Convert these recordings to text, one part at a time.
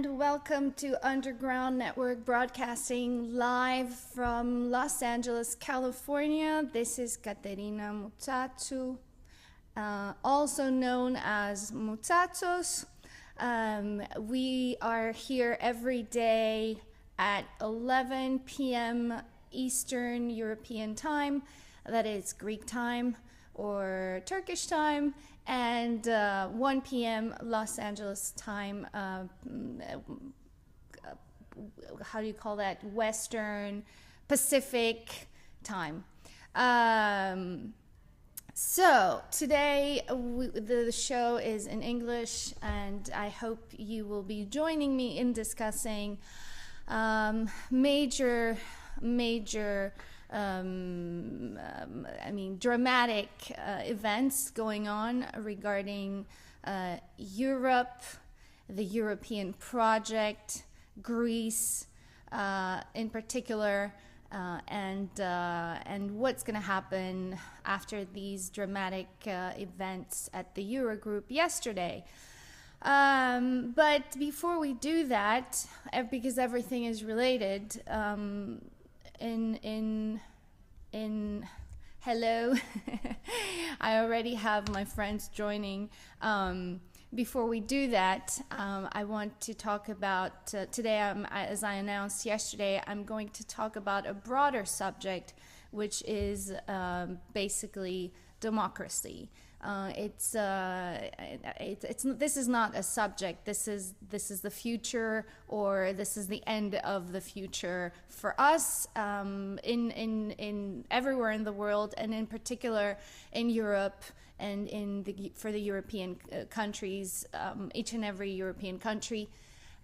and welcome to Underground Network broadcasting live from Los Angeles, California. This is Caterina Mutsatsu, also known as Mutsatsos. We are here every day at 11 p.m. Eastern European time, that is Greek time or Turkish time, and 1 p.m. Los Angeles time, how do you call that? Western Pacific time. So today the show is in English, and I hope you will be joining me in discussing major dramatic events going on regarding Europe, the European project, Greece in particular, and what's going to happen after these dramatic events at the Eurogroup yesterday. But before we do that, because everything is related, hello, I already have my friends joining. Before we do that, I want to talk about today, as I announced yesterday, I'm going to talk about a broader subject, which is basically democracy. This is not a subject. This is the future, or this is the end of the future for us in everywhere in the world, and in particular in Europe and for the European countries, each and every European country.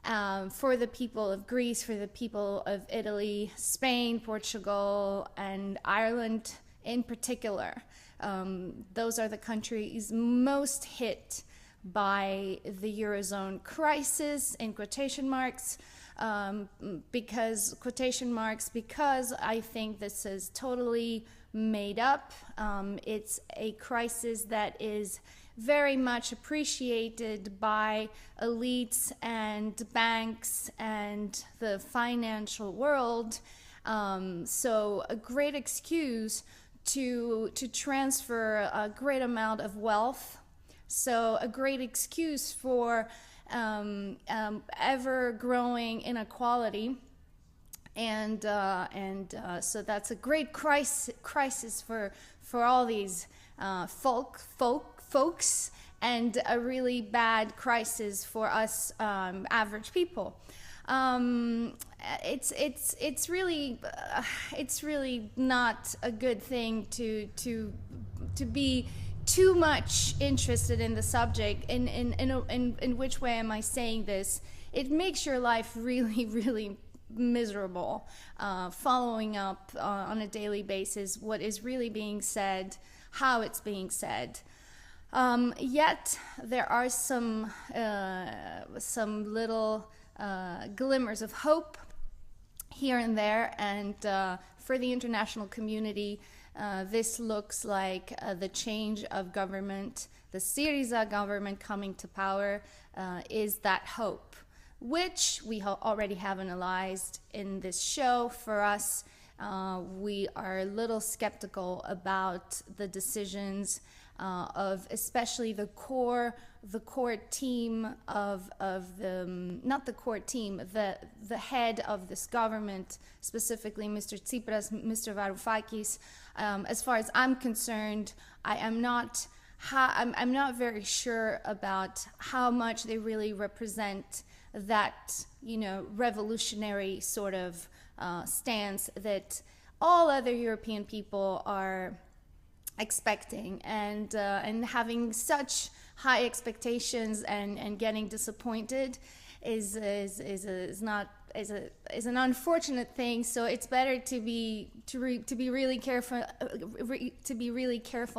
For the people of Greece, for the people of Italy, Spain, Portugal, and Ireland in particular. Those are the countries most hit by the Eurozone crisis, in quotation marks, because I think this is totally made up. It's a crisis that is very much appreciated by elites and banks and the financial world. So a great excuse to transfer a great amount of wealth. So a great excuse for ever-growing inequality. And so that's a great crisis for all these folks, and a really bad crisis for us average people. It's really not a good thing to be too much interested in the subject. In which way am I saying this? It makes your life really miserable, following up on a daily basis what is really being said, how it's being said. Yet there are some little glimmers of hope here and there, and for the international community, this looks like the change of government, the Syriza government coming to power, is that hope, which we already have analyzed in this show. For us, we are a little skeptical about the decisions of especially the core team of the not the core team, the head of this government, specifically Mr. Tsipras, Mr. Varoufakis. As far as I'm concerned, I'm not very sure about how much they really represent that, revolutionary sort of stance that all other European people are expecting, and having such high expectations and getting disappointed is an unfortunate thing. So it's better to be really careful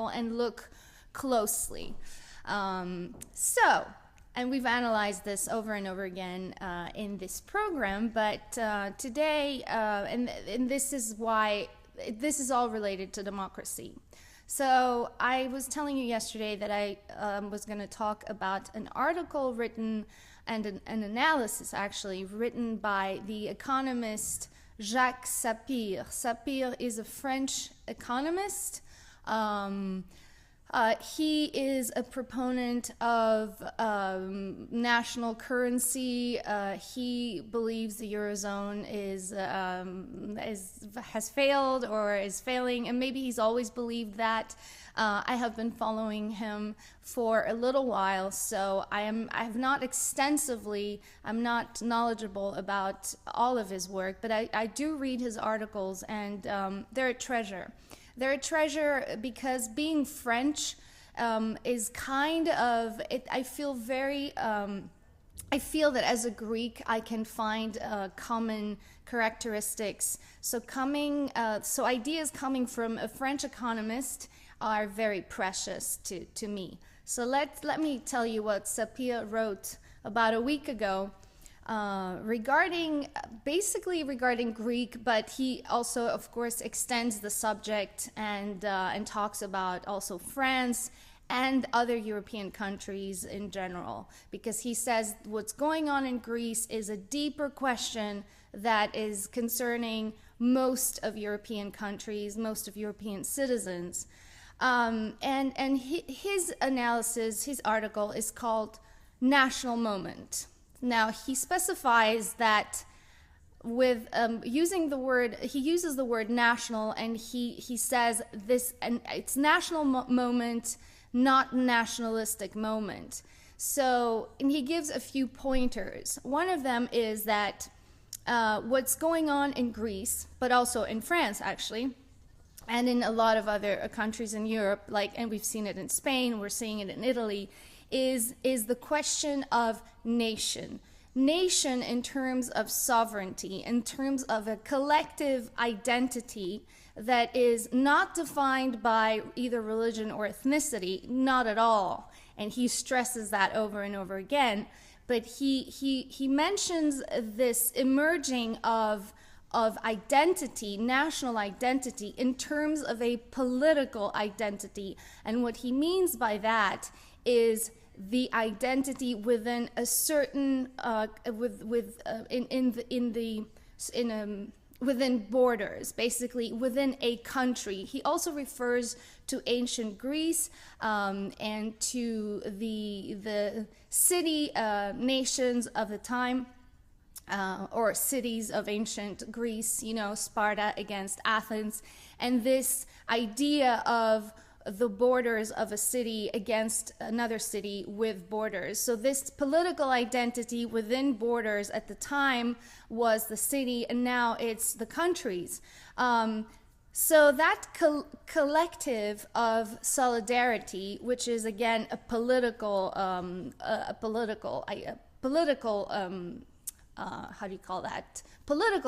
and look closely. And we've analyzed this over and over again in this program, but today, and this is why this is all related to democracy. So I was telling you yesterday that I was going to talk about an article written and an analysis actually written by the economist Jacques Sapir. Sapir is a French economist. He is a proponent of national currency. He believes the Eurozone has failed or is failing, and maybe he's always believed that. I have been following him for a little while, so I'm not knowledgeable about all of his work, but I do read his articles, and they're a treasure. They're a treasure because being French is kind of, I feel that as a Greek I can find common characteristics. So ideas coming from a French economist are very precious to me. So let me tell you what Sapir wrote about a week ago. Regarding Greek, but he also, of course, extends the subject and talks about also France and other European countries in general, because he says what's going on in Greece is a deeper question that is concerning most of European countries, most of European citizens. His analysis, his article is called National Moment. Now, he specifies that with he uses the word national, and he says this, and it's national moment, not nationalistic moment. So, and he gives a few pointers. One of them is that what's going on in Greece, but also in France, actually, and in a lot of other countries in Europe, and we've seen it in Spain, we're seeing it in Italy, is the question of nation. Nation in terms of sovereignty, in terms of a collective identity that is not defined by either religion or ethnicity, not at all. And he stresses that over and over again. But he mentions this emerging of identity, national identity, in terms of a political identity. And what he means by that is the identity within a certain within borders, basically within a country. He also refers to ancient Greece and to the city nations of the time, or cities of ancient Greece, Sparta against Athens, and this idea of the borders of a city against another city with borders. So this political identity within borders at the time was the city, and now it's the countries. So that collective of solidarity, which is again a political political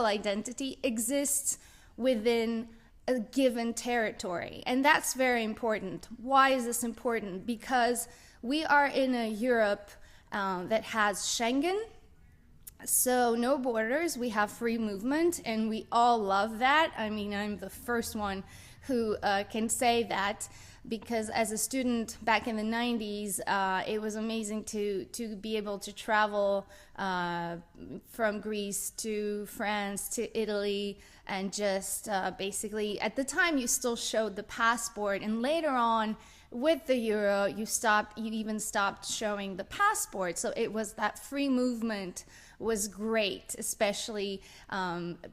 identity, exists within a given territory. And that's very important. Why is this important? Because we are in a Europe that has Schengen, so no borders, we have free movement, and we all love that. I mean, I'm the first one who can say that, because as a student back in the 90s, it was amazing to be able to travel from Greece to France to Italy, and just basically, at the time you still showed the passport, and later on with the euro you even stopped showing the passport. So it was that free movement was great, especially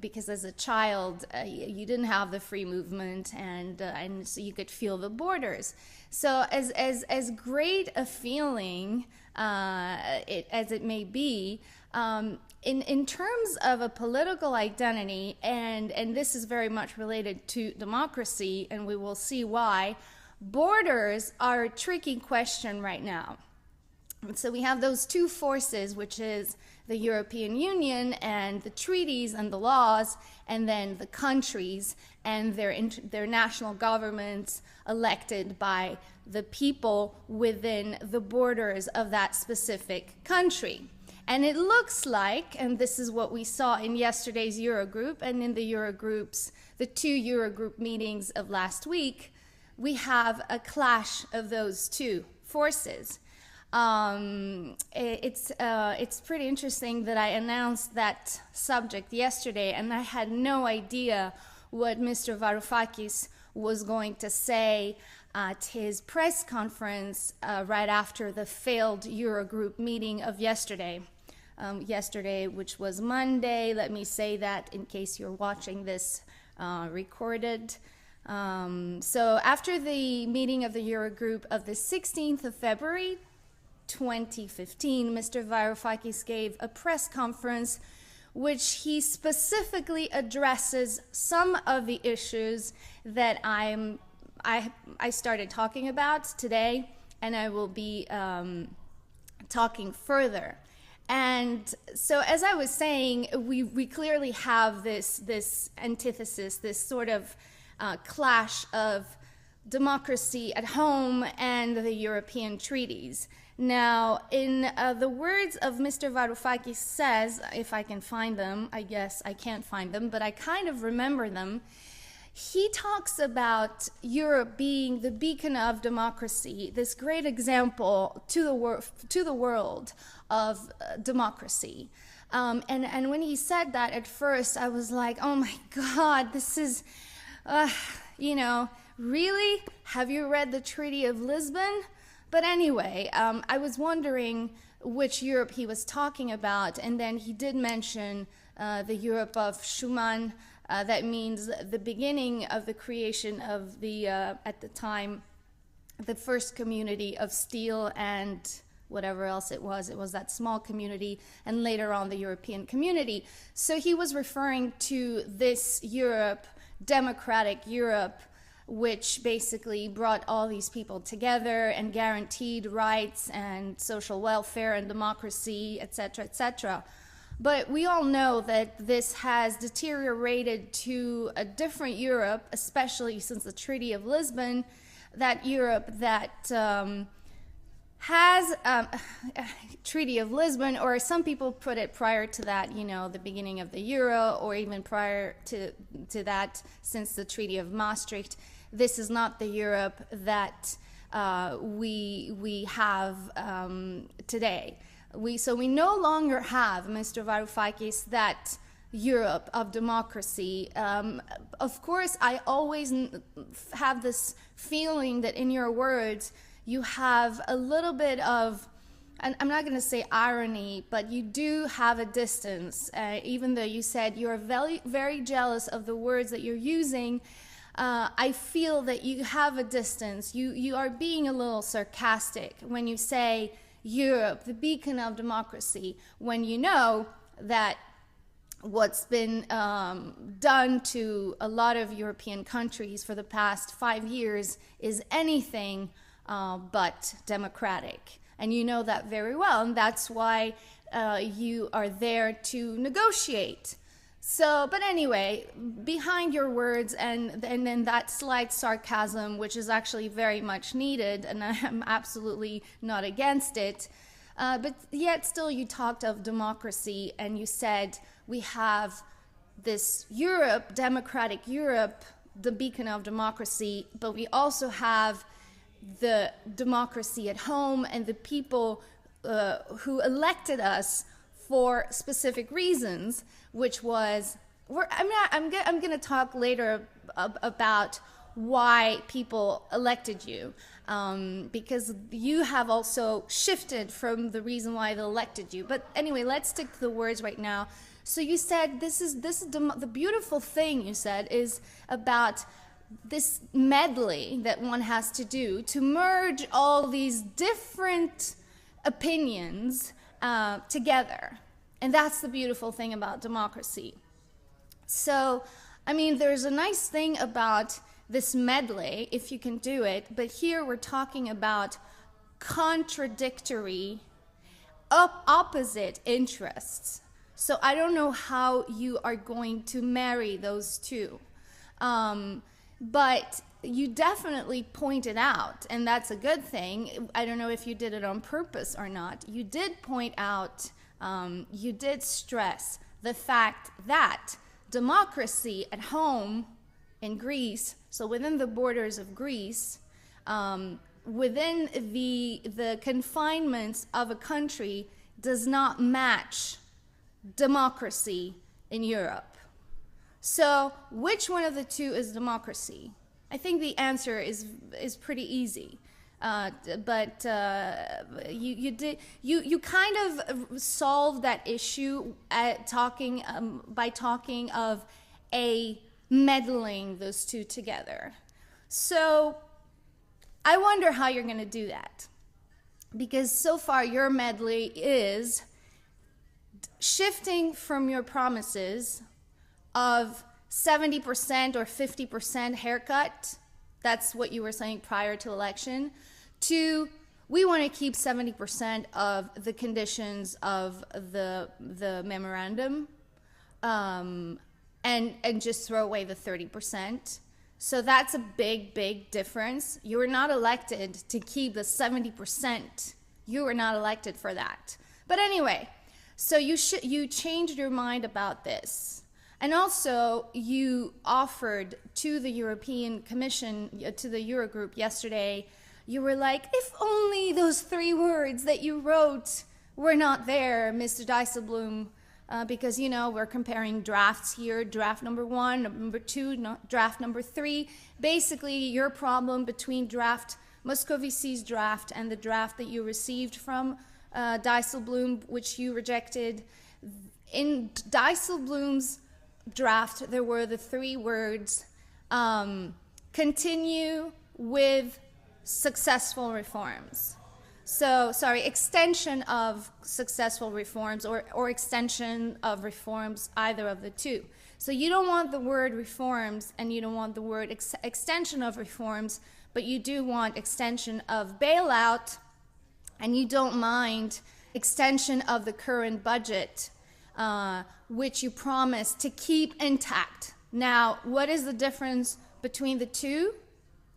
because as a child you didn't have the free movement, and so you could feel the borders. So as great a feeling as it may be, in terms of a political identity, and this is very much related to democracy, and we will see why, borders are a tricky question right now. And so we have those two forces, which is the European Union and the treaties and the laws, and then the countries and their national governments elected by the people within the borders of that specific country. And it looks like, and this is what we saw in yesterday's Eurogroup and in the two Eurogroup meetings of last week, we have a clash of those two forces. It's pretty interesting that I announced that subject yesterday, and I had no idea what Mr. Varoufakis was going to say at his press conference right after the failed Eurogroup meeting of yesterday. Yesterday, which was Monday, let me say that in case you're watching this recorded. So after the meeting of the Eurogroup of the 16th of February 2015, Mr. Varoufakis gave a press conference which he specifically addresses some of the issues that I started talking about today, and I will be talking further. And so, as I was saying, we clearly have this antithesis, this sort of clash of democracy at home and the European treaties. Now, in the words of Mr. Varoufakis says, if I can find them, I guess I can't find them, but I kind of remember them. He talks about Europe being the beacon of democracy, this great example to the world of democracy. And when he said that, at first I was like, oh my God, this is, really? Have you read the Treaty of Lisbon? But anyway, I was wondering which Europe he was talking about, and then he did mention the Europe of Schuman. That means the beginning of the creation of the, at the time, the first community of steel and whatever else it was that small community, and later on the European community. So he was referring to this Europe, democratic Europe, which basically brought all these people together and guaranteed rights and social welfare and democracy, etc., etc. But we all know that this has deteriorated to a different Europe, especially since the Treaty of Lisbon, that Europe that has Treaty of Lisbon, or some people put it prior to that, the beginning of the Euro, or even prior to that, since the Treaty of Maastricht. This is not the Europe that we have today. So we no longer have, Mr. Varoufakis, that Europe of democracy. Of course, I always have this feeling that in your words, you have a little bit of, and I'm not going to say irony, but you do have a distance, even though you said you're very, very jealous of the words that you're using. I feel that you have a distance. You are being a little sarcastic when you say Europe, the beacon of democracy, when you know that what's been done to a lot of European countries for the past 5 years is anything but democratic. And you know that very well, and that's why you are there to negotiate. So, but anyway, behind your words and then that slight sarcasm, which is actually very much needed, and I'm absolutely not against it, but yet still you talked of democracy, and you said we have this Europe, democratic Europe, the beacon of democracy, but we also have the democracy at home and the people who elected us for specific reasons, which was, I'm going to talk later about why people elected you, because you have also shifted from the reason why they elected you. But anyway, let's stick to the words right now. So you said the beautiful thing you said is about this medley that one has to do to merge all these different opinions together. And that's the beautiful thing about democracy. So, I mean, there's a nice thing about this medley, if you can do it, but here we're talking about contradictory, opposite interests. So I don't know how you are going to marry those two. But you definitely pointed out, and that's a good thing. I don't know if you did it on purpose or not. You did point out, you did stress the fact that democracy at home in Greece, so within the borders of Greece, within the confinements of a country, does not match democracy in Europe. So which one of the two is democracy? I think the answer is pretty easy. But you kind of solve that issue by talking of meddling those two together. So I wonder how you're going to do that, because so far your medley is shifting from your promises of 70% or 50% haircut, that's what you were saying prior to election, to we want to keep 70% of the conditions of the memorandum, and just throw away the 30%. So that's a big difference. You were not elected to keep the 70%. You were not elected for that. But anyway, so you changed your mind about this. And also, you offered to the European Commission, to the Eurogroup yesterday, you were like, if only those 3 words that you wrote were not there, Mr. Dijsselbloem, because, you know, we're comparing drafts here, draft number 1, number 2, draft number 3. Basically, your problem between Moscovici's draft and the draft that you received from Dijsselbloem, which you rejected. In Dijsselbloem's draft, there were the 3 words, continue with successful reforms. So, sorry, extension of successful reforms or extension of reforms, either of the two. So you don't want the word reforms and you don't want the word extension of reforms, but you do want extension of bailout, and you don't mind extension of the current budget, which you promised to keep intact. Now, what is the difference between the two?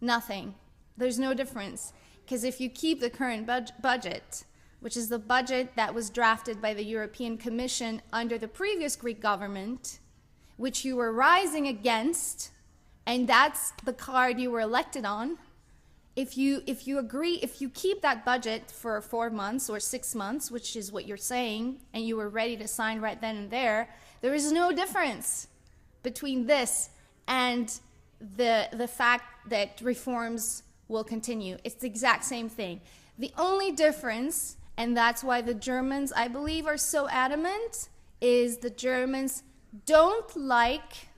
Nothing. There's no difference. Because if you keep the current budget, which is the budget that was drafted by the European Commission under the previous Greek government, which you were rising against, and that's the card you were elected on, if you keep that budget for 4 months or 6 months, which is what you're saying, and you were ready to sign right then and there is no difference between this and the fact that reforms will continue. It's the exact same thing. The only difference, and that's why the Germans, I believe, are so adamant, is the Germans don't like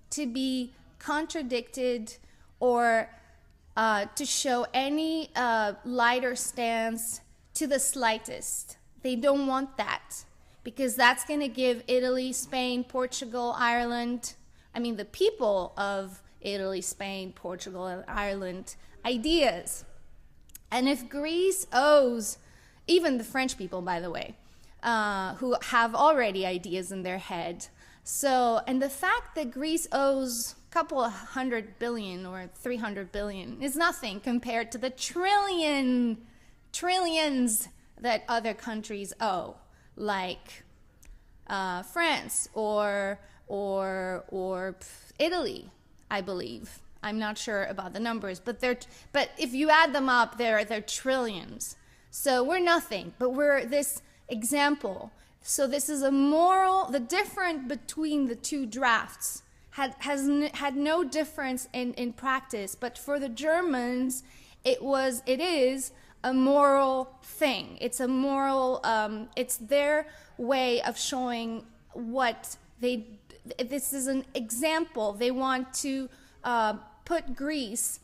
to be contradicted or to show any lighter stance to the slightest. They don't want that, because that's going to give Italy, Spain, Portugal, Ireland, the people of Italy, Spain, Portugal, and Ireland, ideas. And if Greece owes, even the French people, by the way, who have already ideas in their head. So, and the fact that Greece owes a couple of 100 billion or 300 billion is nothing compared to the trillions that other countries owe, like France or Italy, I believe. I'm not sure about the numbers, but if you add them up, they're trillions. So we're nothing, but we're this example. So this is the difference between the two drafts had no difference in practice, but for the Germans, it is a moral thing. It's a moral, it's their way of showing this is an example. They want to put Greece,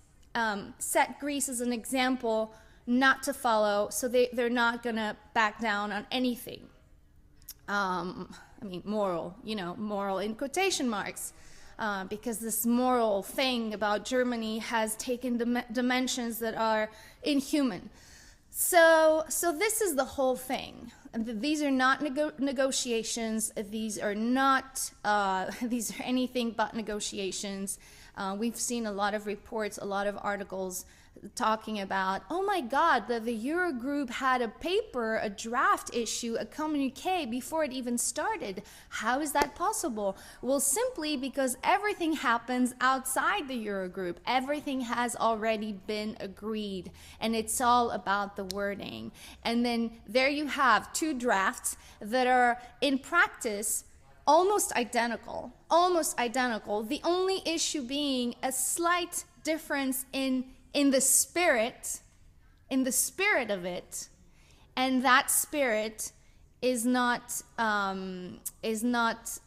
set Greece as an example not to follow, so they're not going to back down on anything. Moral, moral in quotation marks, because this moral thing about Germany has taken dimensions that are inhuman. So this is the whole thing. These are not negotiations. These are not. These are anything but negotiations. We've seen a lot of reports, a lot of articles talking about, oh my God, the Eurogroup had a paper, a draft issue, a communique before it even started. How is that possible? Well, simply because everything happens outside the Eurogroup. Everything has already been agreed, and it's all about the wording. And then there you have two drafts that are in practice almost identical, The only issue being a slight difference in the spirit of it, and that spirit is not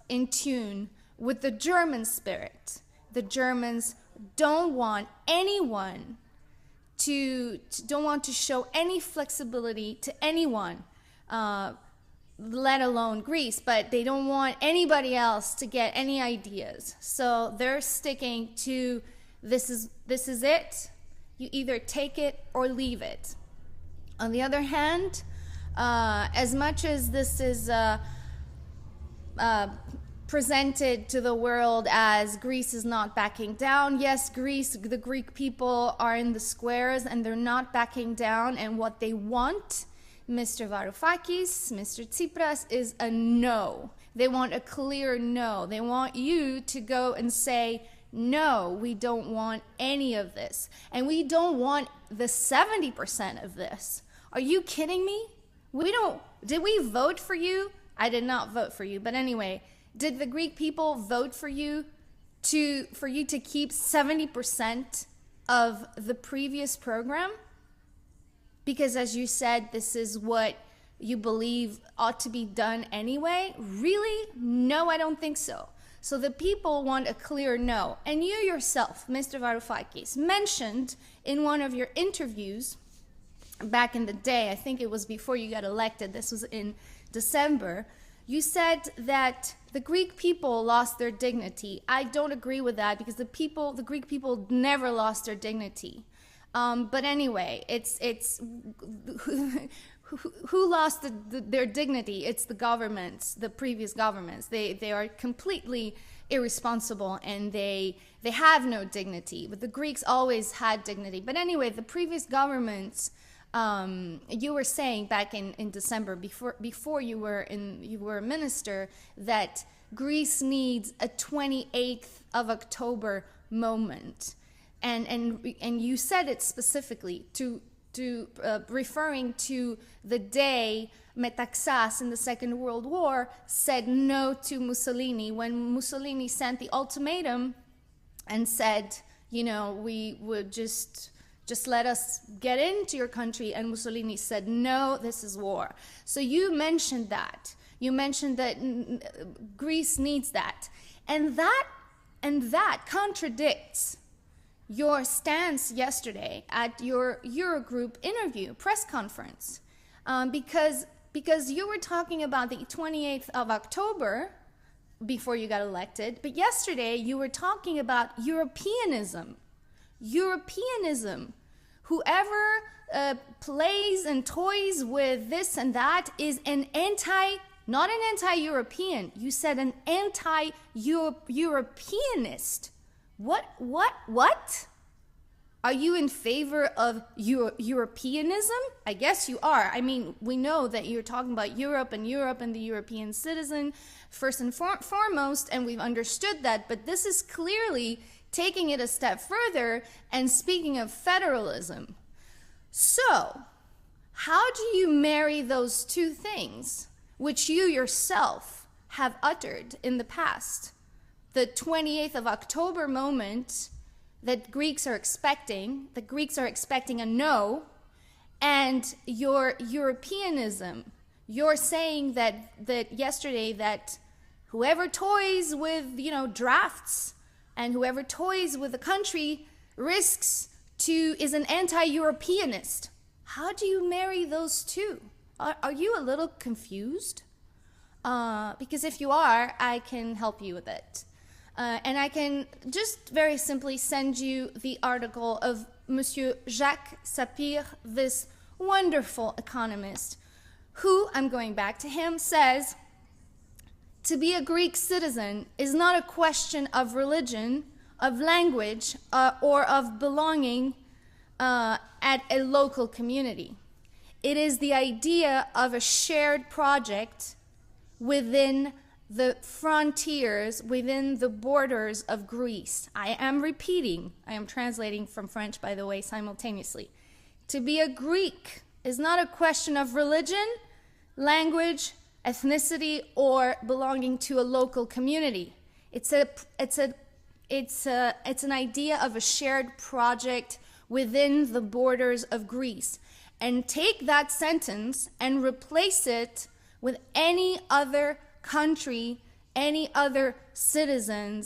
in tune with the German spirit. The Germans don't want anyone don't want to show any flexibility to anyone, let alone Greece, but they don't want anybody else to get any ideas. So they're sticking to this is it. You either take it or leave it. On the other hand, as much as this is presented to the world as Greece is not backing down, yes, the Greek people are in the squares and they're not backing down, and what they want, Mr. Varoufakis, Mr. Tsipras, is a no. They want a clear no. They want you to go and say, no, we don't want any of this. And we don't want the 70% of this. Are you kidding me? Did we vote for you? I did not vote for you. But anyway, did the Greek people vote for you to keep 70% of the previous program? Because as you said, this is what you believe ought to be done anyway? Really? No, I don't think so. So the people want a clear no. And you yourself, Mr. Varoufakis, mentioned in one of your interviews back in the day, I think it was before you got elected, this was in December, you said that the Greek people lost their dignity. I don't agree with that, because the Greek people never lost their dignity. But anyway, it's who lost their dignity? It's the governments, the previous governments. They are completely irresponsible, and they have no dignity. But the Greeks always had dignity. But anyway, the previous governments, you were saying back in December, before you were a minister, that Greece needs a 28th of October moment. And you said it specifically to referring to the day Metaxas in the Second World War said no to Mussolini, when Mussolini sent the ultimatum and said, we would just let us get into your country, and Mussolini said, no, this is war. So you mentioned that. You mentioned that Greece needs that. And that contradicts your stance yesterday at your Eurogroup press conference, because you were talking about the 28th of October before you got elected, but yesterday you were talking about Europeanism. Whoever plays and toys with this and that is not an anti-European. You said an anti-Europeanist. What? Are you in favor of Europeanism? I guess you are. I mean, we know that you're talking about Europe and the European citizen first and foremost, and we've understood that, but this is clearly taking it a step further and speaking of federalism. So, how do you marry those two things, which you yourself have uttered in the past? The 28th of October moment that Greeks are expecting a no, and your Europeanism. You're saying that yesterday that whoever toys with, drafts, and whoever toys with the country is an anti-Europeanist. How do you marry those two? Are you a little confused? Because if you are, I can help you with it. And I can just very simply send you the article of Monsieur Jacques Sapir, this wonderful economist, who, I'm going back to him, says, to be a Greek citizen is not a question of religion, of language, or of belonging at a local community. It is the idea of a shared project within the frontiers, within the borders of Greece. I am repeating, I am translating from French, by the way, simultaneously. To be a Greek is not a question of religion, language, ethnicity, or belonging to a local community. It's an idea of a shared project within the borders of Greece. And take that sentence and replace it with any other country, any other citizen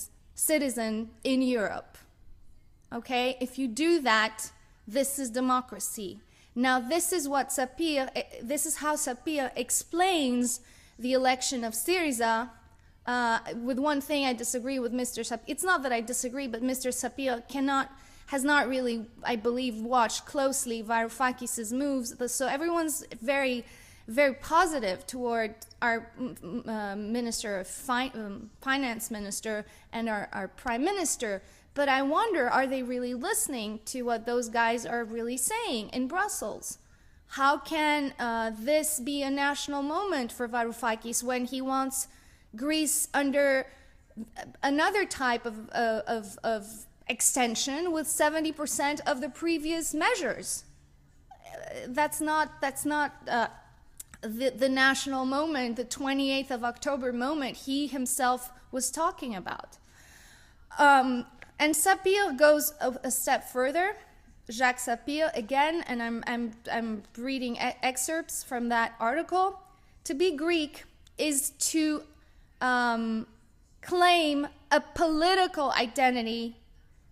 in Europe. Okay? If you do that, this is democracy. Now, this is how Sapir explains the election of Syriza. With one thing I disagree with Mr. Sapir. It's not that I disagree, but Mr. Sapir has not really, I believe, watched closely Varoufakis' moves. So everyone's very, very positive toward our finance minister and our prime minister. But I wonder, are they really listening to what those guys are really saying in Brussels? How can this be a national moment for Varoufakis when he wants Greece under another type of extension with 70% of the previous measures? That's not the national moment, the 28th of October moment he himself was talking about. And Sapir goes a step further. Jacques Sapir again, and I'm reading excerpts from that article. To be Greek is to claim a political identity,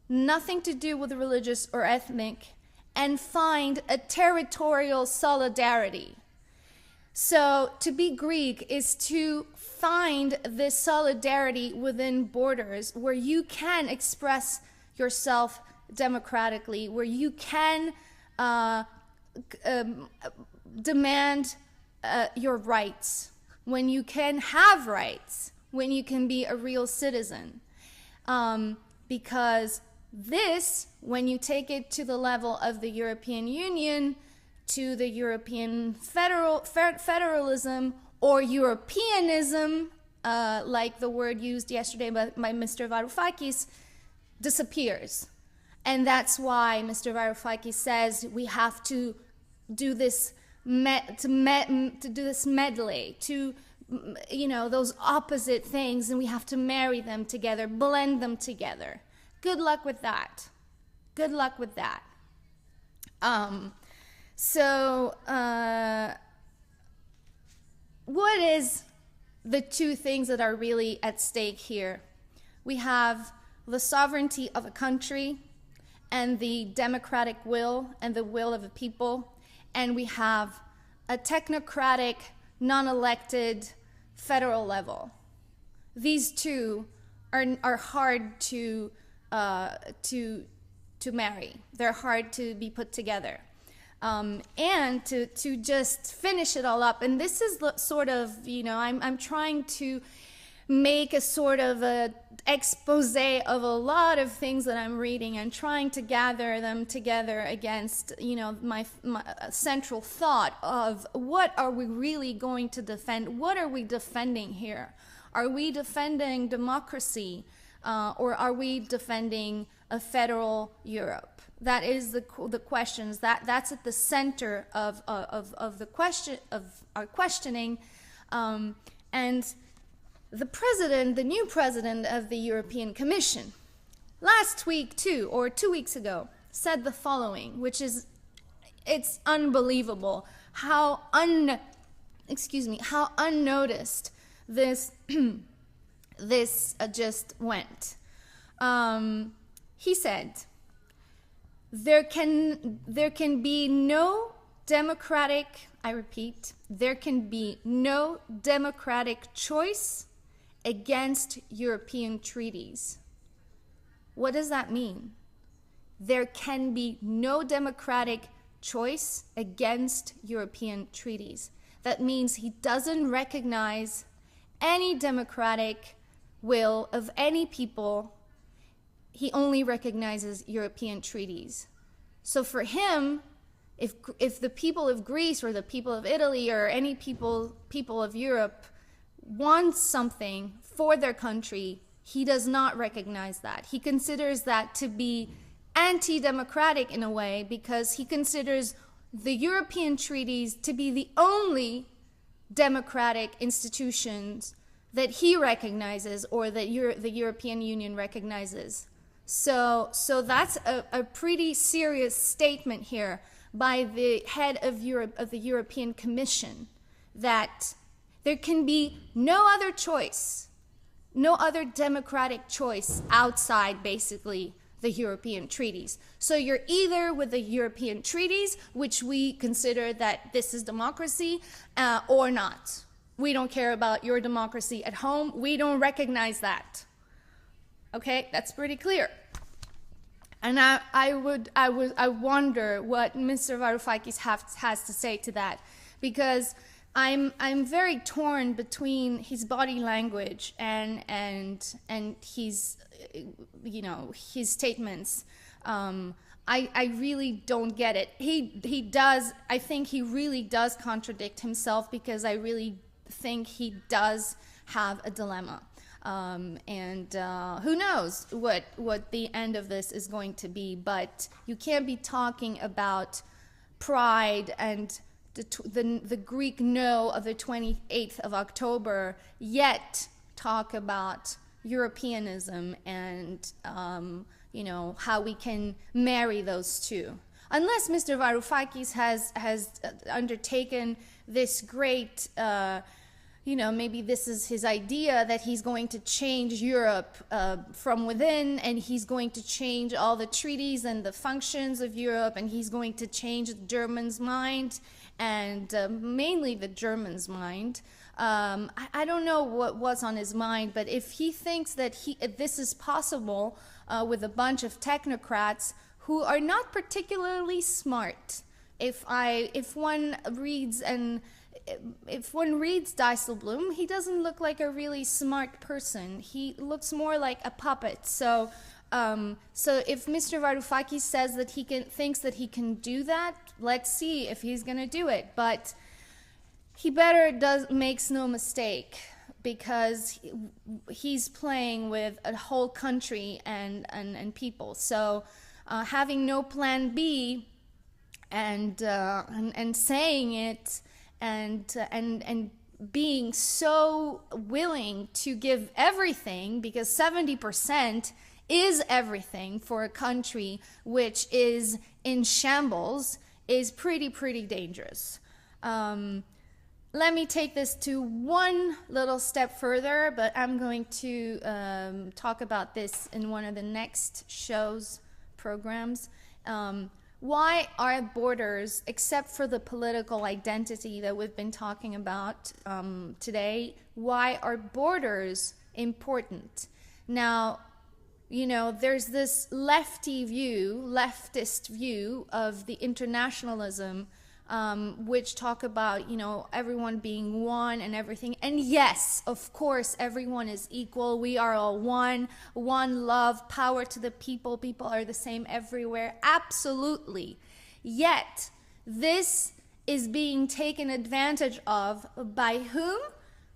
nothing to do with religious or ethnic, and find a territorial solidarity. So to be Greek is to find this solidarity within borders where you can express yourself democratically, where you can demand your rights, when you can have rights, when you can be a real citizen. Because this, when you take it to the level of the European Union, to the European federalism, or Europeanism, like the word used yesterday by Mr. Varoufakis, disappears. And that's why Mr. Varoufakis says we have to do this medley, to, you know, those opposite things, and we have to marry them together, blend them together. Good luck with that. Good luck with that. What is the two things that are really at stake here? We have the sovereignty of a country and the democratic will and the will of the people, and we have a technocratic, non-elected federal level. These two are hard to marry. They're hard to be put together. And to just finish it all up, and this is sort of, you know, I'm trying to make a sort of a expose of a lot of things that I'm reading and trying to gather them together against, you know, my central thought of what are we really going to defend? What are we defending here? Are we defending democracy, or are we defending a federal Europe? That is the questions. That's at the center of the question of our questioning, and the new president of the European Commission, last week too, or 2 weeks ago, said the following, which is, it's unbelievable how unnoticed this this just went. He said, there can be no democratic, I repeat, there can be no democratic choice against European treaties. What does that mean? There can be no democratic choice against European treaties. That means he doesn't recognize any democratic will of any people. He only recognizes European treaties. So for him, if the people of Greece or the people of Italy or any people of Europe want something for their country, he does not recognize that. He considers that to be anti-democratic in a way, because he considers the European treaties to be the only democratic institutions that he recognizes or that the European Union recognizes. So that's a pretty serious statement here by the head of the European Commission, that there can be no other choice, no other democratic choice outside basically the European treaties. So you're either with the European treaties, which we consider that this is democracy, or not. We don't care about your democracy at home. We don't recognize that. Okay, that's pretty clear. And I wonder what Mr. Varoufakis has to say to that, because I'm very torn between his body language and his his statements. I really don't get it. I think he really does contradict himself, because I really think he does have a dilemma. Who knows what the end of this is going to be, but you can't be talking about pride and the Greek no of the 28th of October, yet talk about Europeanism and how we can marry those two. Unless Mr. Varoufakis has undertaken this great maybe this is his idea that he's going to change Europe from within, and he's going to change all the treaties and the functions of Europe, and he's going to change the Germans' mind, and mainly the Germans' mind. I don't know what's on his mind, but if he thinks that this is possible with a bunch of technocrats who are not particularly smart, if one reads Dijsselbloem, he doesn't look like a really smart person. He looks more like a puppet. So if Mr. Varoufakis says that thinks that he can do that, let's see if he's gonna do it. But he makes no mistake, because he's playing with a whole country and people. So having no plan B and saying it and being so willing to give everything, because 70% is everything for a country which is in shambles, is pretty dangerous. Let me take this to one little step further, but I'm going to talk about this in one of the next programs. Why are borders, except for the political identity that we've been talking about today, why are borders important? Now, there's this leftist view of the internationalism, which talk about, everyone being one and everything. And yes, of course, everyone is equal. We are all one love, power to the people. People are the same everywhere. Absolutely. Yet, this is being taken advantage of by whom?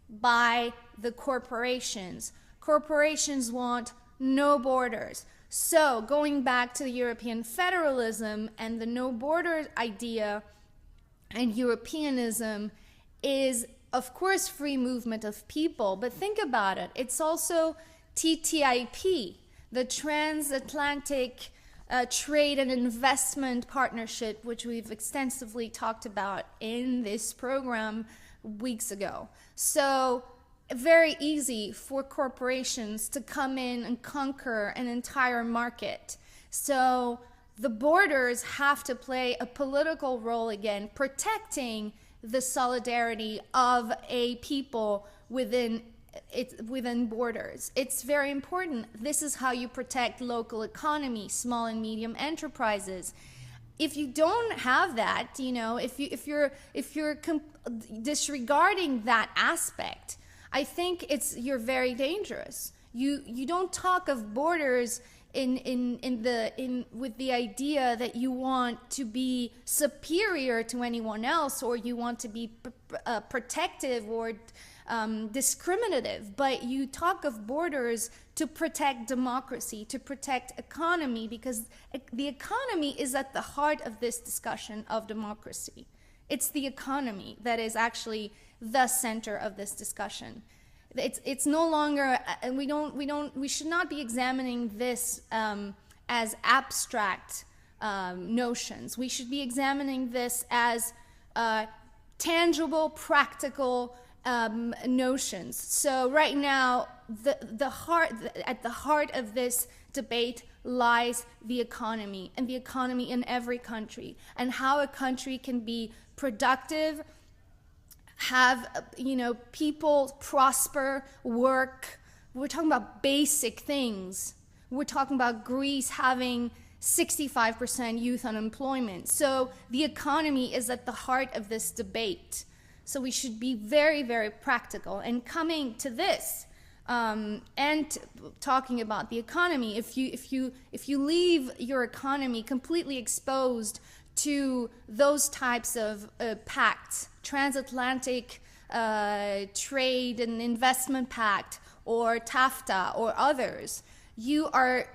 By the corporations. Corporations want no borders. So, going back to the European federalism and the no borders idea, and Europeanism is, of course, free movement of people, but think about it. It's also TTIP, the Transatlantic Trade and Investment Partnership, which we've extensively talked about in this program weeks ago. So, very easy for corporations to come in and conquer an entire market. So, the borders have to play a political role again, protecting the solidarity of a people within borders. It's very important. This is how you protect local economy, small and medium enterprises. If you don't have that, if you're disregarding that aspect, I think you're very dangerous. You don't talk of borders with the idea that you want to be superior to anyone else, or you want to be protective or discriminative, but you talk of borders to protect democracy, to protect economy, because the economy is at the heart of this discussion of democracy. It's the economy that is actually the center of this discussion. It's no longer, and we should not be examining this as abstract notions. We should be examining this as tangible, practical notions. So right now, at the heart of this debate lies the economy, and the economy in every country, and how a country can be productive, have people prosper, work. We're talking about basic things. We're talking about Greece having 65% youth unemployment. So the economy is at the heart of this debate. So we should be very, very practical. And coming to this and talking about the economy, if you leave your economy completely exposed to those types of pacts, transatlantic trade and investment pact, or TAFTA, or others, you are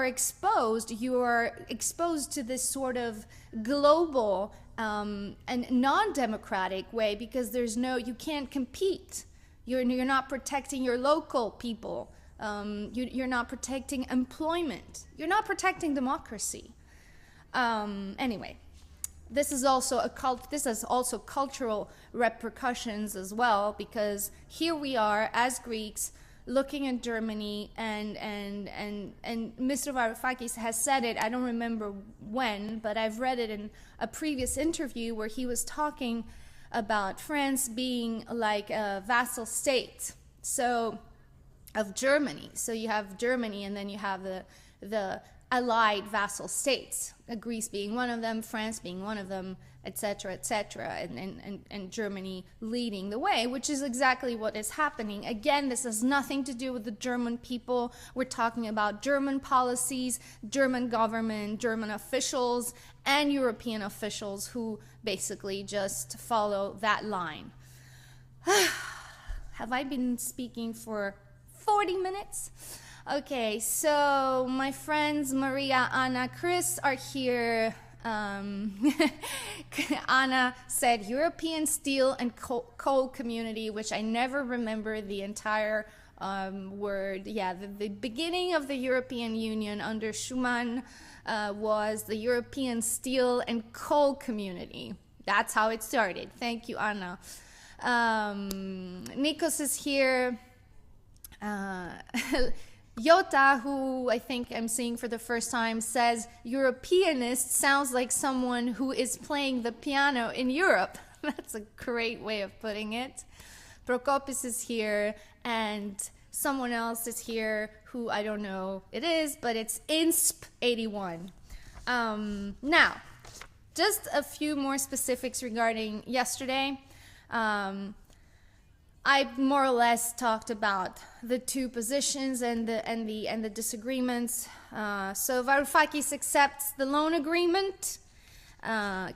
exposed to this sort of global and non-democratic way, because you can't compete. You're not protecting your local people. You're not protecting employment. You're not protecting democracy. Anyway, this has also cultural repercussions as well, because here we are as Greeks looking at Germany, and Mr. Varoufakis has said it, I don't remember when, but I've read it in a previous interview where he was talking about France being like a vassal state of Germany. So you have Germany, and then you have the allied vassal states, Greece being one of them, France being one of them, etc., and Germany leading the way, which is exactly what is happening. Again, this has nothing to do with the German people. We're talking about German policies, German government, German officials, and European officials who basically just follow that line. Have I been speaking for 40 minutes? Okay, so my friends Maria, Anna, Chris are here. Anna said European steel and coal community, which I never remember the entire word. Yeah, the beginning of the European Union under Schuman was the European steel and coal community. That's how it started. Thank you, Anna. Nikos is here. Yota, who I think I'm seeing for the first time, says Europeanist sounds like someone who is playing the piano in Europe. That's a great way of putting it. Prokopis is here, and someone else is here who I don't know it is, but it's INSP81. Now, just a few more specifics regarding yesterday. I more or less talked about the two positions and the disagreements. So Varoufakis accepts the loan agreement,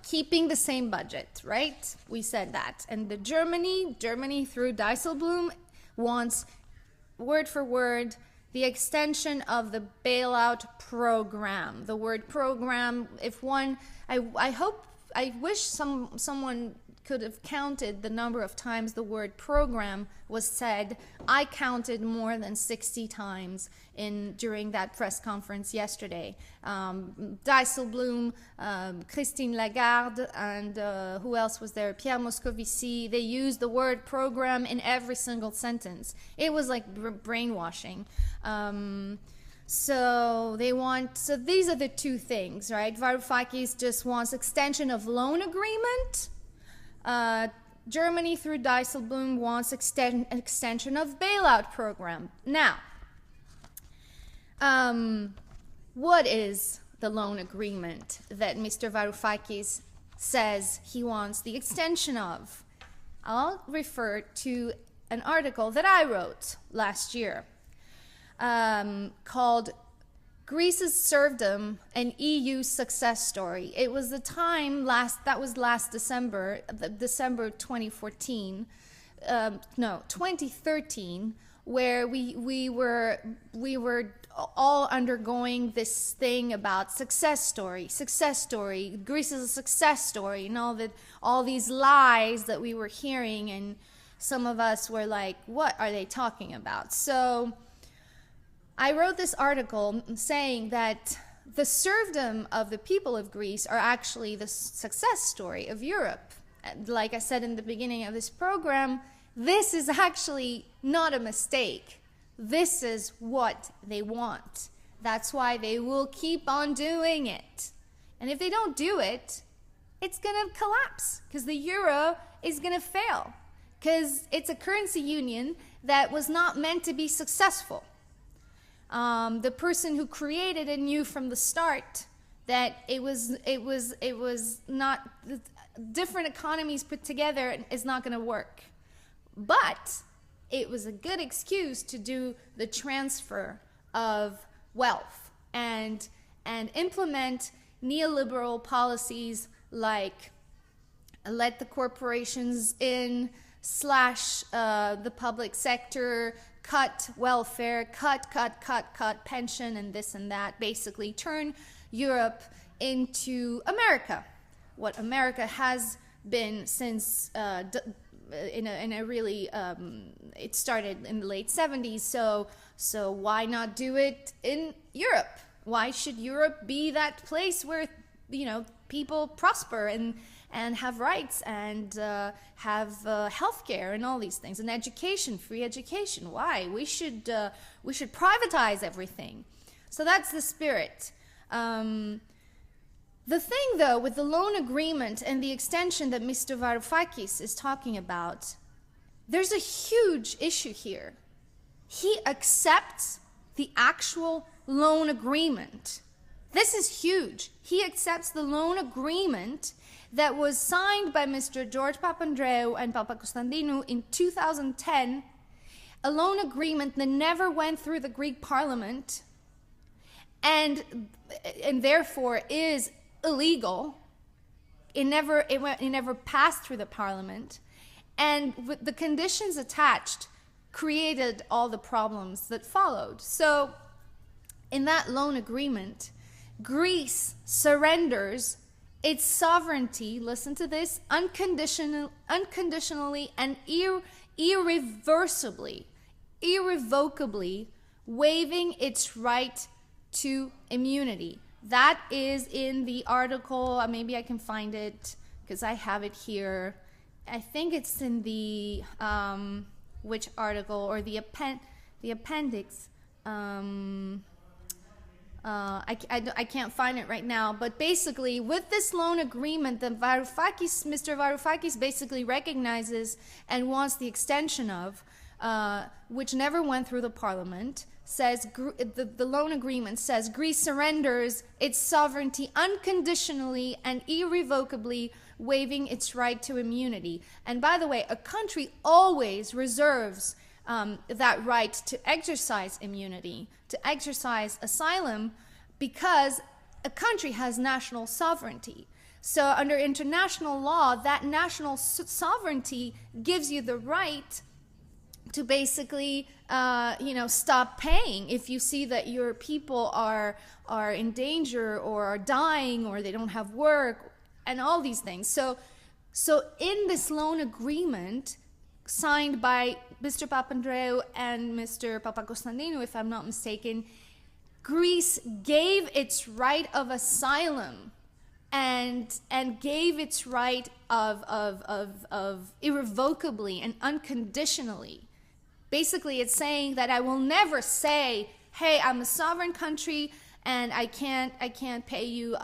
keeping the same budget, right? We said that. And the Germany through Dijsselbloem wants, word for word, the extension of the bailout program. The word program, I wish someone could have counted the number of times the word program was said. I counted more than 60 times during that press conference yesterday. Dijsselbloem, Christine Lagarde, and who else was there? Pierre Moscovici. They used the word program in every single sentence. It was like brainwashing. So these are the two things, right? Varoufakis just wants extension of loan agreement. Germany through Dijsselbloem wants extension of bailout program. Now, what is the loan agreement that Mr. Varoufakis says he wants the extension of? I'll refer to an article that I wrote last year called Greece's serfdom, an EU success story. It was the time that was last December, December 2014, 2013, where we were all undergoing this thing about success story. Greece is a success story, and all these lies that we were hearing, and some of us were like, what are they talking about? So I wrote this article saying that the serfdom of the people of Greece are actually the success story of Europe. And like I said in the beginning of this program, this is actually not a mistake. This is what they want. That's why they will keep on doing it. And if they don't do it, it's going to collapse, because the euro is going to fail, because it's a currency union that was not meant to be successful. The person who created it knew from the start that it was not, different economies put together is not going to work. But it was a good excuse to do the transfer of wealth and implement neoliberal policies like let the corporations in, slash the public sector, cut welfare, cut pension and this and that, basically turn Europe into America, what America has been since in a really it started in the late 70s. So why not do it in Europe? Why should Europe be that place where people prosper and have rights and have healthcare and all these things, and education, free education? Why? We should privatize everything. So that's the spirit. The thing, though, with the loan agreement and the extension that Mr. Varoufakis is talking about, there's a huge issue here. He accepts the actual loan agreement. This is huge. He accepts the loan agreement that was signed by Mr. George Papandreou and Papakonstantinou in 2010, a loan agreement that never went through the Greek parliament and therefore is illegal. It never passed through the parliament, and with the conditions attached created all the problems that followed. So in that loan agreement, Greece surrenders its sovereignty, listen to this, unconditionally and irrevocably, waiving its right to immunity. That is in the article. Maybe I can find it because I have it here. I think it's in the which article, or the appendix. I can't find it right now. But basically, with this loan agreement, Mr. Varoufakis basically recognizes and wants the extension of, which never went through the parliament. Says the loan agreement says Greece surrenders its sovereignty unconditionally and irrevocably, waiving its right to immunity. And by the way, a country always reserves that right to exercise immunity, to exercise asylum, because a country has national sovereignty. So under international law, that national sovereignty gives you the right to basically, stop paying if you see that your people are in danger or are dying or they don't have work and all these things. So in this loan agreement signed by Mr. Papandreou and Mr. Papakonstantinou, if I'm not mistaken, Greece gave its right of asylum and gave its right of irrevocably and unconditionally. Basically, it's saying that I will never say, hey, I'm a sovereign country and I can't pay you.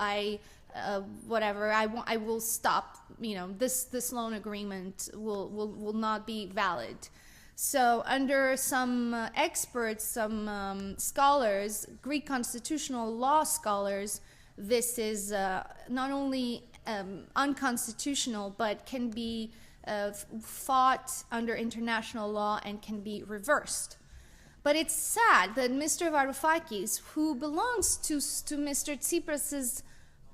Whatever. I will stop. This loan agreement will not be valid. So under some experts, some scholars, Greek constitutional law scholars, this is not only unconstitutional, but can be fought under international law and can be reversed. But it's sad that Mr. Varoufakis, who belongs to Mr. Tsipras's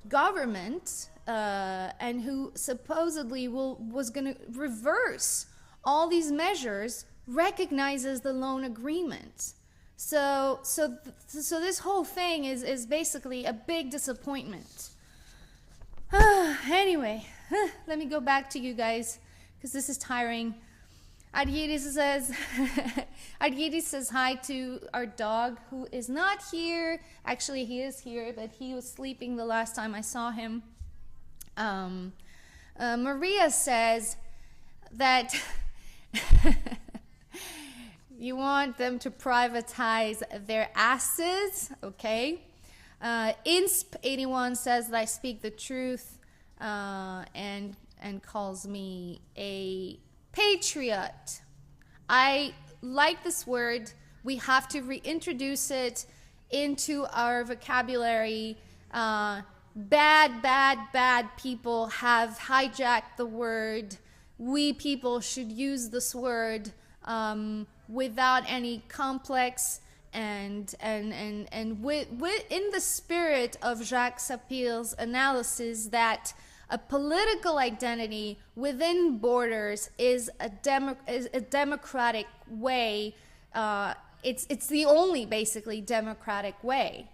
government, and who supposedly was going to reverse all these measures, recognizes the loan agreement. So this whole thing is basically a big disappointment. Anyway, let me go back to you guys, because this is tiring. Argyris says hi to our dog, who is not here. Actually, he is here, but he was sleeping the last time I saw him. Maria says that you want them to privatize their asses, okay? Insp81 says that I speak the truth, and calls me a patriot. I like this word. We have to reintroduce it into our vocabulary. Bad people have hijacked the word. We people should use this word without any complex and with in the spirit of Jacques Sapir's analysis that a political identity within borders is a democratic way. It's the only basically democratic way.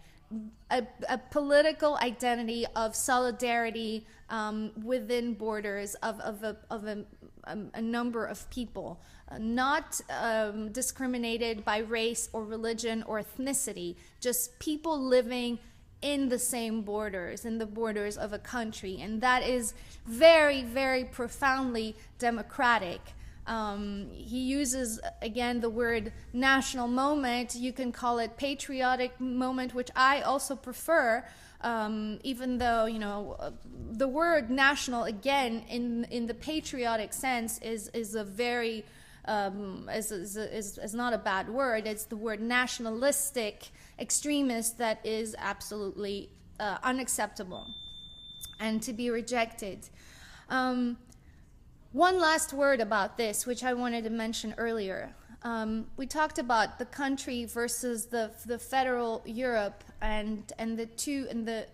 A political identity of solidarity within borders of a number of people, not discriminated by race or religion or ethnicity, just people living in the same borders, in the borders of a country. And that is very, very profoundly democratic. He uses, again, the word national moment. You can call it patriotic moment, which I also prefer, even though, you know, the word national, again, in the patriotic sense is a very, is not a bad word. It's the word nationalistic extremist that is absolutely unacceptable and to be rejected. One last word about this, which I wanted to mention earlier. We talked about the country versus the federal Europe and the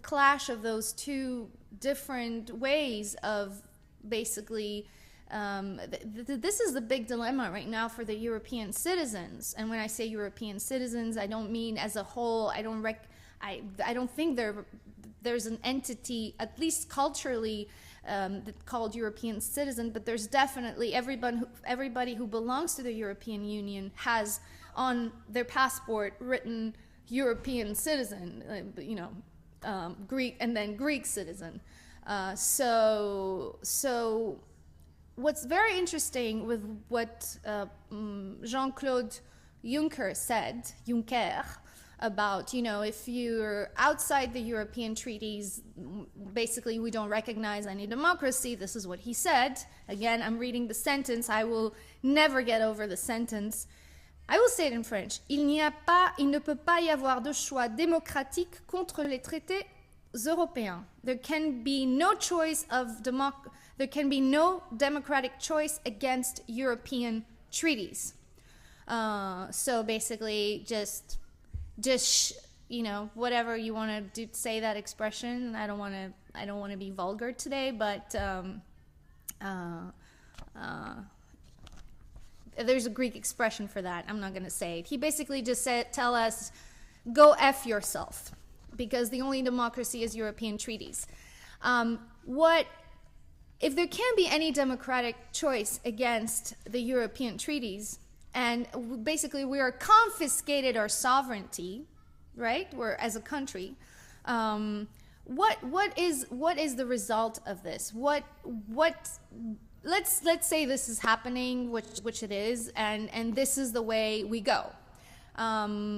clash of those two different ways of basically. This is the big dilemma right now for the European citizens. And when I say European citizens, I don't mean as a whole. I don't think there's an entity, at least culturally, called European citizen, but there's definitely everybody who belongs to the European Union has on their passport written European citizen, Greek, and then Greek citizen. So what's very interesting with what Jean-Claude Juncker said, about, if you're outside the European treaties, basically we don't recognize any democracy. This is what he said. Again, I'm reading the sentence. I will never get over the sentence. I will say it in French. Il ne peut pas y avoir de choix démocratique contre les traités européens. There can be no democratic choice against European treaties. So basically just whatever you want to do, say that expression. I don't want to be vulgar today, but there's a Greek expression for that. I'm not going to say it. He basically just said, tell us, go F yourself, because the only democracy is European treaties. If there can't be any democratic choice against the European treaties, and basically we are confiscated our sovereignty, right? We're as a country. What is the result of this? Let's say this is happening, which it is, and this is the way we go.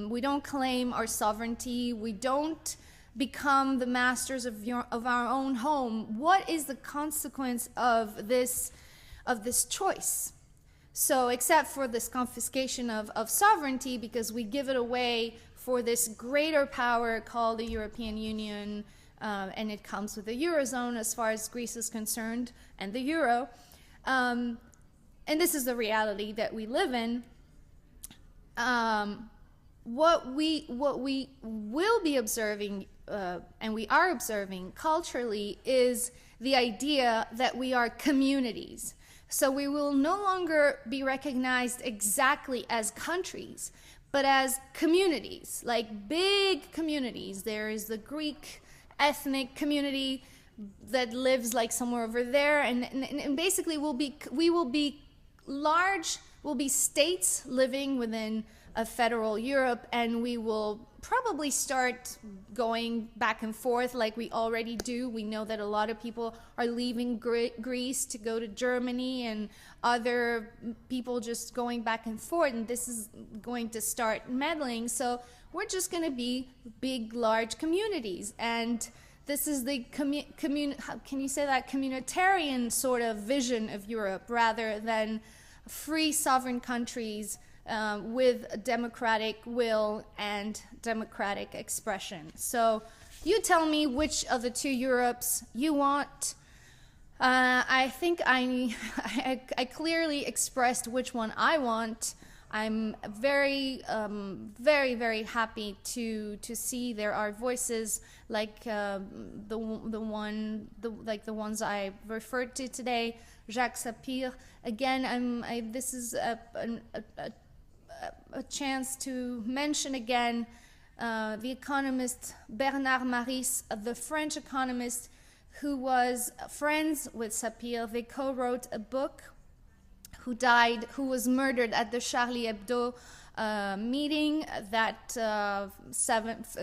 We don't claim our sovereignty. We don't become the masters of our own home. What is the consequence of this choice? So except for this confiscation of sovereignty, because we give it away for this greater power called the European Union, and it comes with the Eurozone as far as Greece is concerned, and the Euro. And this is the reality that we live in. what we will be observing, and we are observing culturally, is the idea that we are communities. So we will no longer be recognized exactly as countries, but as communities, like big communities. There is the Greek ethnic community that lives like somewhere over there, and basically we will be large, will be states living within a federal Europe, and we will probably start going back and forth like we already do. We know that a lot of people are leaving Greece to go to Germany, and other people just going back and forth, and this is going to start meddling. So we're just going to be big, large communities, and this is the can you say that, communitarian sort of vision of Europe, rather than free sovereign countries with a democratic will and democratic expression. So you tell me which of the two Europes you want. I think I clearly expressed which one I want. I'm very, very happy to see there are voices like the ones I referred to today, Jacques Sapir. Again, this is a chance to mention again the economist Bernard Maris, the French economist who was friends with Sapir. They co-wrote a book, who was murdered at the Charlie Hebdo meeting that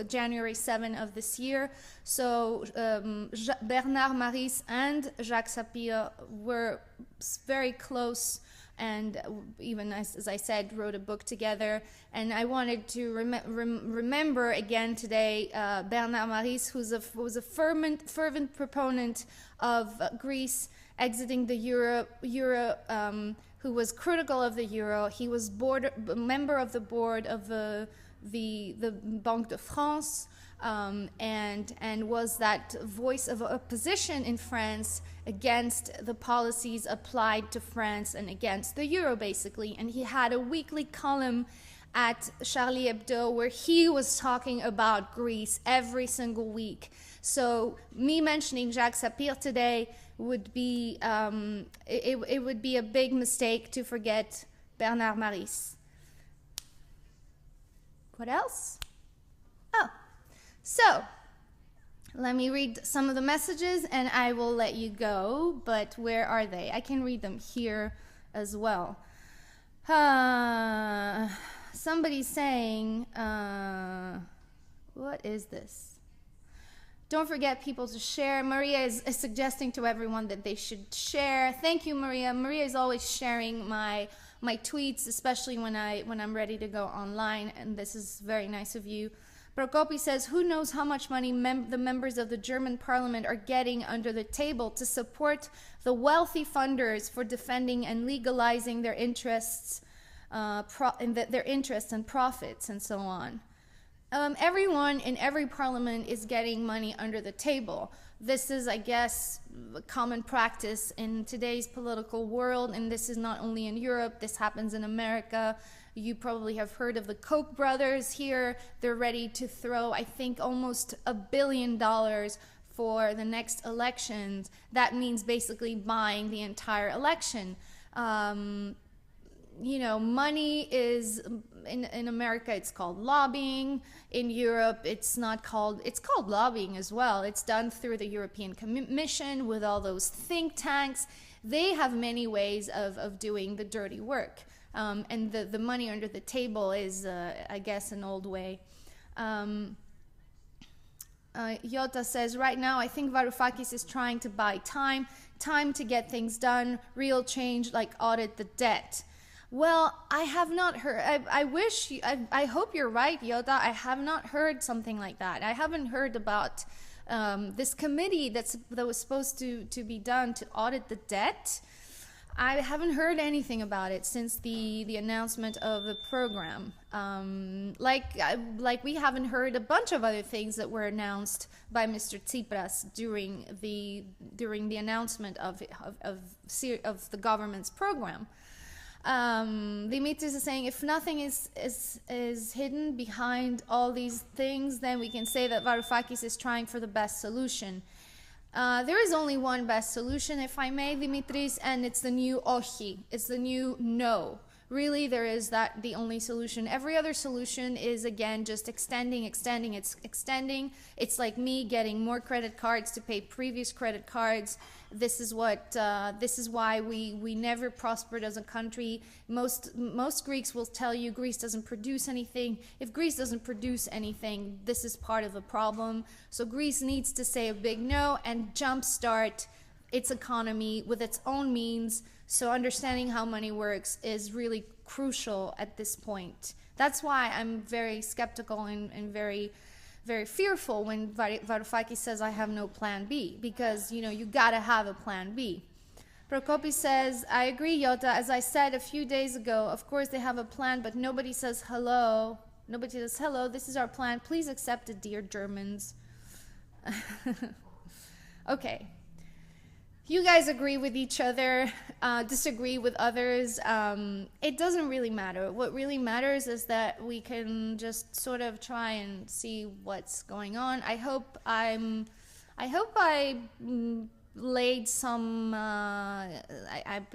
January 7 of this year. So Bernard Maris and Jacques Sapir were very close, and even as I said, wrote a book together. And I wanted to remember again today Bernard Maris, who was a fervent proponent of Greece exiting the euro, who was critical of the euro. He was a member of the board of the Banque de France, and was that voice of opposition in France against the policies applied to France and against the euro, basically. And he had a weekly column at Charlie Hebdo where he was talking about Greece every single week. So me mentioning Jacques Sapir today would be it would be a big mistake to forget Bernard Maris. What else? Oh, so let me read some of the messages and I will let you go. But where are they? I can read them here as well. Somebody's saying, what is this? Don't forget, people, to share. Maria is suggesting to everyone that they should share. Thank you, Maria. Maria is always sharing my tweets, especially when I'm ready to go online, and this is very nice of you. Prokopi says, who knows how much money the members of the German parliament are getting under the table to support the wealthy funders for defending and legalizing their interests, their interests and profits and so on. Everyone in every parliament is getting money under the table. This is, I guess, a common practice in today's political world, and this is not only in Europe, this happens in America. You probably have heard of the Koch brothers here. They're ready to throw, I think, almost $1 billion for the next elections. That means basically buying the entire election. You know, money is, in America, it's called lobbying. In Europe, it's called lobbying as well. It's done through the European Commission with all those think tanks. They have many ways of doing the dirty work. And the money under the table is, I guess, an old way. Yota says, right now, I think Varoufakis is trying to buy time to get things done, real change, like audit the debt. Well, I have not heard, I hope you're right, Yota. I have not heard something like that. I haven't heard about this committee that was supposed to be done to audit the debt. I haven't heard anything about it since the announcement of the program. Like we haven't heard a bunch of other things that were announced by Mr. Tsipras during the announcement of the government's program. Dimitris is saying, if nothing is hidden behind all these things, then we can say that Varoufakis is trying for the best solution. There is only one best solution, if I may, Dimitris, and it's the new ochi. It's the new no. Really, there is that the only solution. Every other solution is, again, just extending. It's extending. It's like me getting more credit cards to pay previous credit cards. This is why we never prospered as a country. Most Greeks will tell you Greece doesn't produce anything. If Greece doesn't produce anything, this is part of the problem. So Greece needs to say a big no and jumpstart its economy with its own means. So understanding how money works is really crucial at this point. That's why I'm very skeptical and very, very fearful when Varoufakis says I have no plan B, because, you know, you gotta have a plan B. Prokopis says, I agree, Yota. As I said a few days ago, of course they have a plan, but nobody says hello. Nobody says hello, this is our plan. Please accept it, dear Germans. Okay. You guys agree with each other, disagree with others. It doesn't really matter. What really matters is that we can just sort of try and see what's going on. I hope I laid some, I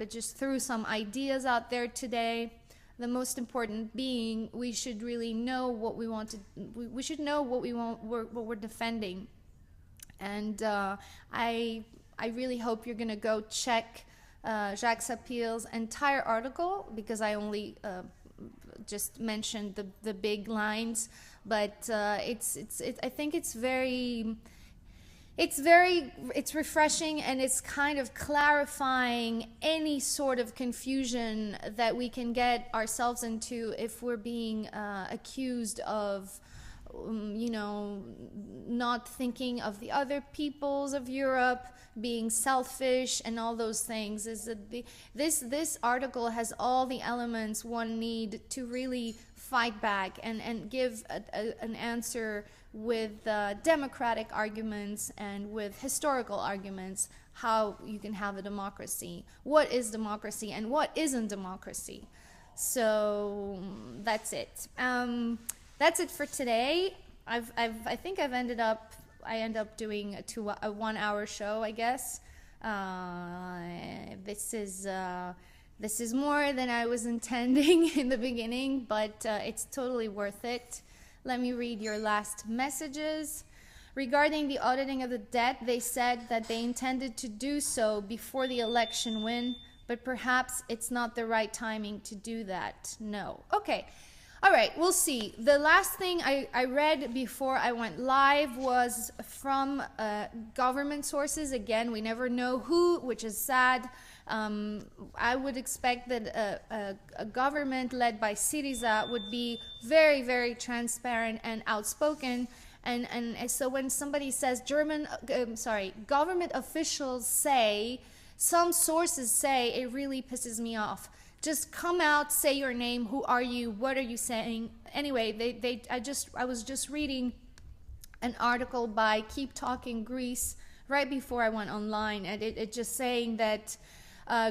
just threw some ideas out there today. The most important being, we should really know what we want to. We should know what we want, what we're defending, and I really hope you're going to go check Jacques Sapir's entire article, because I only just mentioned the big lines, but I think it's refreshing, and it's kind of clarifying any sort of confusion that we can get ourselves into if we're being accused of not thinking of the other peoples of Europe, being selfish and all those things. Is that this article has all the elements one need to really fight back and give an answer with democratic arguments and with historical arguments, how you can have a democracy, what is democracy and what isn't democracy. So that's it. That's it for today. I end up doing a 1 hour show, I guess. This is more than I was intending in the beginning, but it's totally worth it. Let me read your last messages. Regarding the auditing of the debt, they said that they intended to do so before the election win, but perhaps it's not the right timing to do that. No. Okay. All right, we'll see. The last thing I read before I went live was from government sources. Again, we never know who, which is sad. I would expect that a government led by Syriza would be very, very transparent and outspoken. And so when somebody says government officials say, some sources say, it really pisses me off. Just come out, say your name. Who are you? What are you saying? Anyway, I was just reading an article by Keep Talking Greece right before I went online, and it just saying that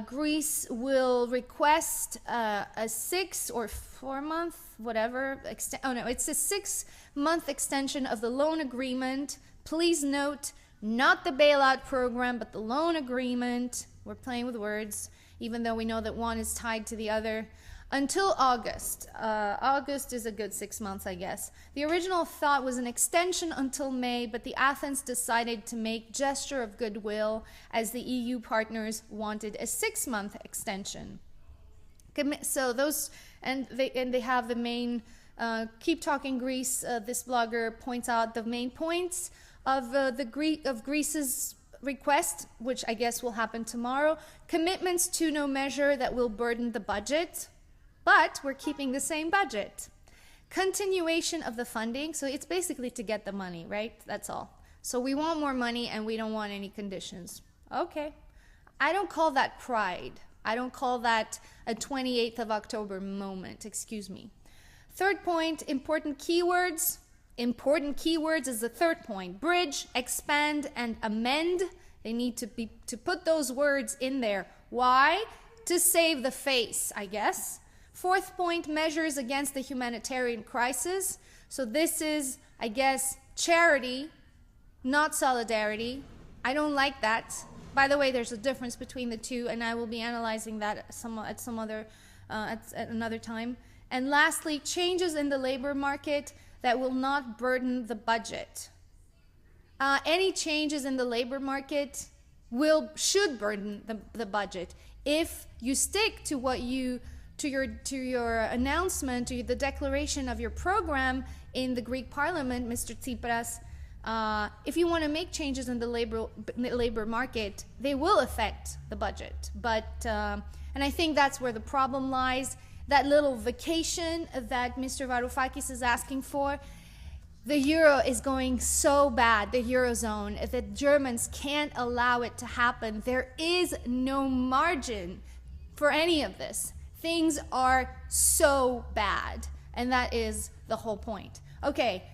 Greece will request a 6 or 4 month, whatever. It's a 6-month extension of the loan agreement. Please note, not the bailout program, but the loan agreement. We're playing with words, even though we know that one is tied to the other, until August. August is a good 6 months, I guess. The original thought was an extension until May, but the Athens decided to make gesture of goodwill as the EU partners wanted a 6-month extension. So those, and they have the main, Keep Talking Greece, this blogger points out the main points of Greece's request, which I guess will happen tomorrow. Commitments to no measure that will burden the budget, but we're keeping the same budget. Continuation of the funding, so it's basically to get the money, right? That's all. So we want more money and we don't want any conditions. Okay. I don't call that pride. I don't call that a 28th of October moment, excuse me. Third point, important keywords. Important keywords is the third point. Bridge, expand, and amend. They need to put those words in there. Why? to save the face, I guess. Fourth point, measures against the humanitarian crisis. So this is, I guess, charity, not solidarity. I don't like that. By the way, there's a difference between the two, and I will be analyzing that at another time. And lastly, changes in the labor market that will not burden the budget. Any changes in the labor market should burden the budget. If you stick to what to your announcement, to the declaration of your program in the Greek Parliament, Mr. Tsipras, if you want to make changes in the labor market, they will affect the budget. But and I think that's where the problem lies. That little vacation that Mr. Varoufakis is asking for, the euro is going so bad, the eurozone, that Germans can't allow it to happen. There is no margin for any of this. Things are so bad, and that is the whole point. Okay,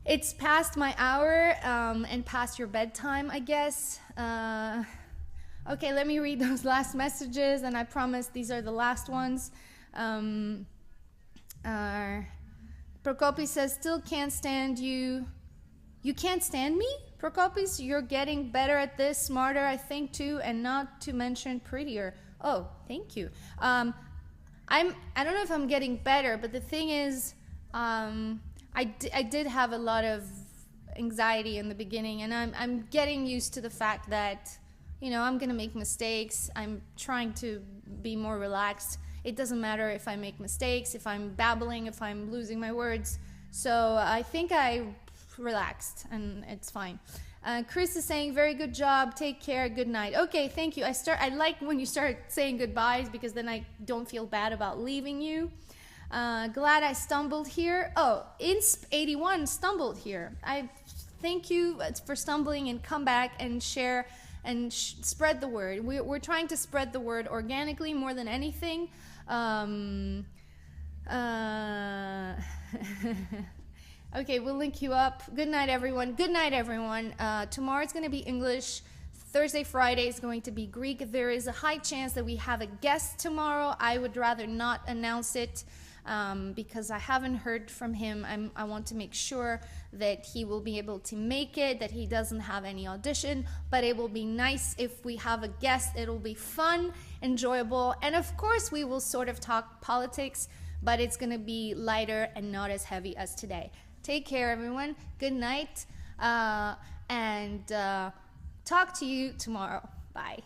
it's past my hour and past your bedtime, I guess. Okay, let me read those last messages, and I promise these are the last ones. Prokopis says, still can't stand you. You can't stand me? Prokopis, you're getting better at this, smarter, I think, too, and not to mention prettier. Oh, thank you. I don't know if I'm getting better, but the thing is, I did have a lot of anxiety in the beginning, and I'm getting used to the fact that, you know, I'm gonna make mistakes. I'm trying to be more relaxed. It doesn't matter if I make mistakes, if I'm babbling, if I'm losing my words. So I think I relaxed, and it's fine. Chris is saying, very good job, take care, good night. Okay, thank you. I like when you start saying goodbyes, because then I don't feel bad about leaving you. Glad I stumbled here. Oh, Insp81 stumbled here. I thank you for stumbling, and come back and share and spread the word. We're trying to spread the word organically more than anything. Okay, we'll link you up. Good night, everyone. Good night, everyone. Tomorrow's going to be English. Thursday, Friday is going to be Greek. There is a high chance that we have a guest tomorrow. I would rather not announce it because I haven't heard from him. I want to make sure that he will be able to make it, that he doesn't have any audition, but it will be nice if we have a guest. It'll be fun, enjoyable, and of course we will sort of talk politics, but it's going to be lighter and not as heavy as today. Take care, everyone. Good night, and talk to you tomorrow. Bye.